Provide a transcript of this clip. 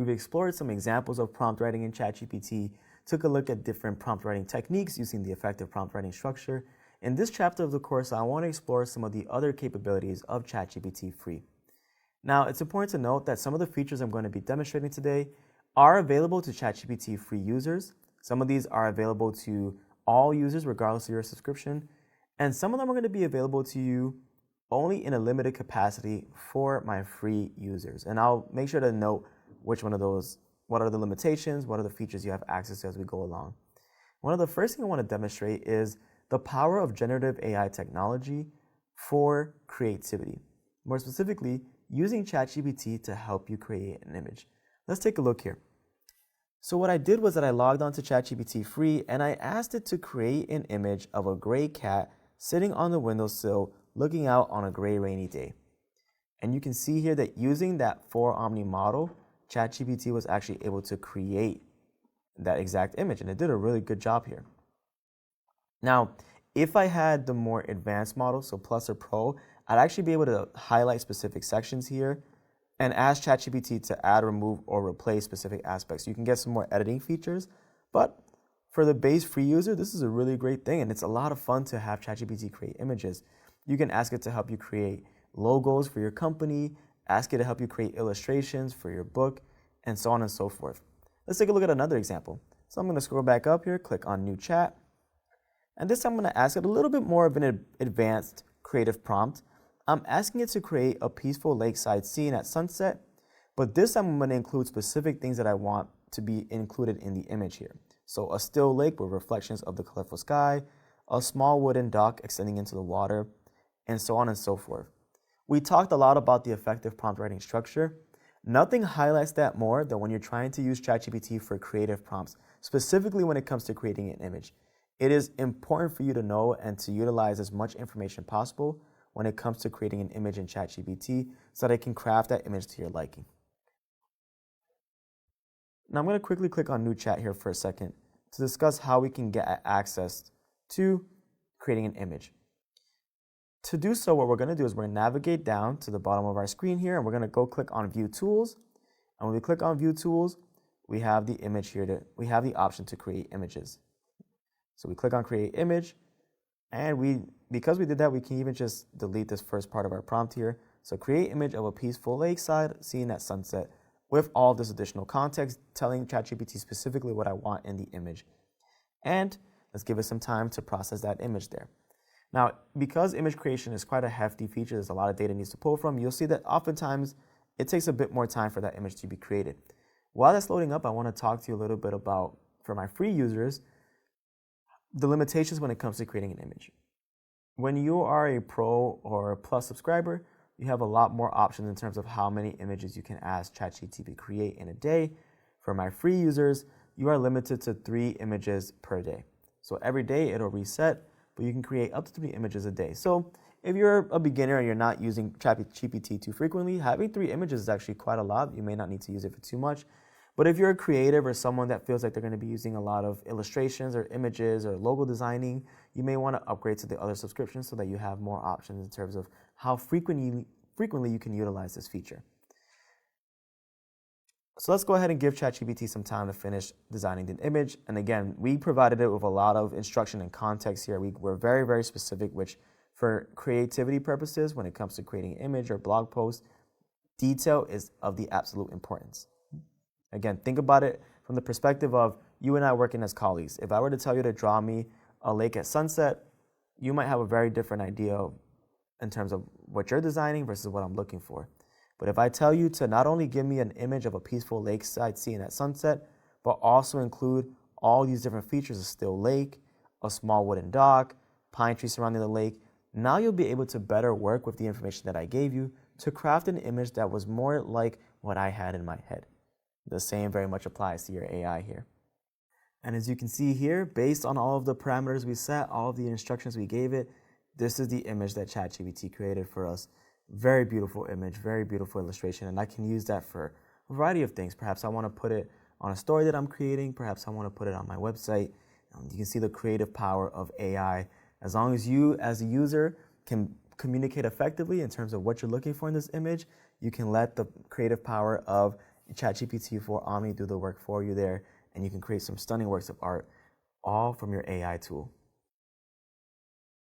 We've explored some examples of prompt writing in ChatGPT, took a look at different prompt writing techniques using the effective prompt writing structure. In this chapter of the course, I want to explore some of the other capabilities of ChatGPT free. Now, it's important to note that some of the features I'm going to be demonstrating today are available to ChatGPT free users. Some of these are available to all users regardless of your subscription, and some of them are going to be available to you only in a limited capacity for my free users. And I'll make sure to note which one of those, what are the limitations, what are the features you have access to as we go along. One of the first things I want to demonstrate is the power of generative AI technology for creativity. More specifically, using ChatGPT to help you create an image. Let's take a look here. So what I did was that I logged on to ChatGPT free and I asked it to create an image of a gray cat sitting on the windowsill looking out on a gray rainy day. And you can see here that using that 4 Omni model, ChatGPT was actually able to create that exact image, and it did a really good job here. Now, if I had the more advanced model, so Plus or Pro, I'd actually be able to highlight specific sections here and ask ChatGPT to add, remove, or replace specific aspects. You can get some more editing features, but for the base free user, this is a really great thing, and it's a lot of fun to have ChatGPT create images. You can ask it to help you create logos for your company, ask it to help you create illustrations for your book, and so on and so forth. Let's take a look at another example. So I'm going to scroll back up here, click on New Chat, and this time I'm going to ask it a little bit more of an advanced creative prompt. I'm asking it to create a peaceful lakeside scene at sunset, but this time I'm going to include specific things that I want to be included in the image here. So a still lake with reflections of the colorful sky, a small wooden dock extending into the water, and so on and so forth. We talked a lot about the effective prompt writing structure. Nothing highlights that more than when you're trying to use ChatGPT for creative prompts, specifically when it comes to creating an image. It is important for you to know and to utilize as much information possible when it comes to creating an image in ChatGPT so that it can craft that image to your liking. Now I'm going to quickly click on New Chat here for a second to discuss how we can get access to creating an image. To do so, what we're going to do is we're going to navigate down to the bottom of our screen here, and we're going to go click on View Tools. And when we click on View Tools, we have the image here. We have the option to create images. So we click on Create Image, and because we did that, we can even just delete this first part of our prompt here. So create image of a peaceful lakeside scene at sunset with all this additional context, telling ChatGPT specifically what I want in the image. And let's give it some time to process that image there. Now, because image creation is quite a hefty feature, there's a lot of data it needs to pull from, you'll see that oftentimes it takes a bit more time for that image to be created. While that's loading up, I want to talk to you a little bit about, for my free users, the limitations when it comes to creating an image. When you are a Pro or a Plus subscriber, you have a lot more options in terms of how many images you can ask ChatGPT to create in a day. For my free users, you are limited to 3 images per day. So every day it'll reset, but you can create up to 3 images a day. So if you're a beginner and you're not using ChatGPT too frequently, having 3 images is actually quite a lot. You may not need to use it for too much. But if you're a creative or someone that feels like they're going to be using a lot of illustrations or images or logo designing, you may want to upgrade to the other subscriptions so that you have more options in terms of how frequently you can utilize this feature. So let's go ahead and give ChatGPT some time to finish designing the image. And again, we provided it with a lot of instruction and context here. We're very, very specific, which for creativity purposes, when it comes to creating an image or blog post, detail is of the absolute importance. Again, think about it from the perspective of you and I working as colleagues. If I were to tell you to draw me a lake at sunset, you might have a very different idea in terms of what you're designing versus what I'm looking for. But if I tell you to not only give me an image of a peaceful lakeside scene at sunset, but also include all these different features, a still lake, a small wooden dock, pine trees surrounding the lake, now you'll be able to better work with the information that I gave you to craft an image that was more like what I had in my head. The same very much applies to your AI here. And as you can see here, based on all of the parameters we set, all of the instructions we gave it, this is the image that ChatGPT created for us. Very beautiful image, very beautiful illustration, and I can use that for a variety of things. Perhaps I want to put it on a story that I'm creating. Perhaps I want to put it on my website. You can see the creative power of AI. As long as you, as a user, can communicate effectively in terms of what you're looking for in this image, you can let the creative power of ChatGPT-4 Omni do the work for you there, and you can create some stunning works of art, all from your AI tool.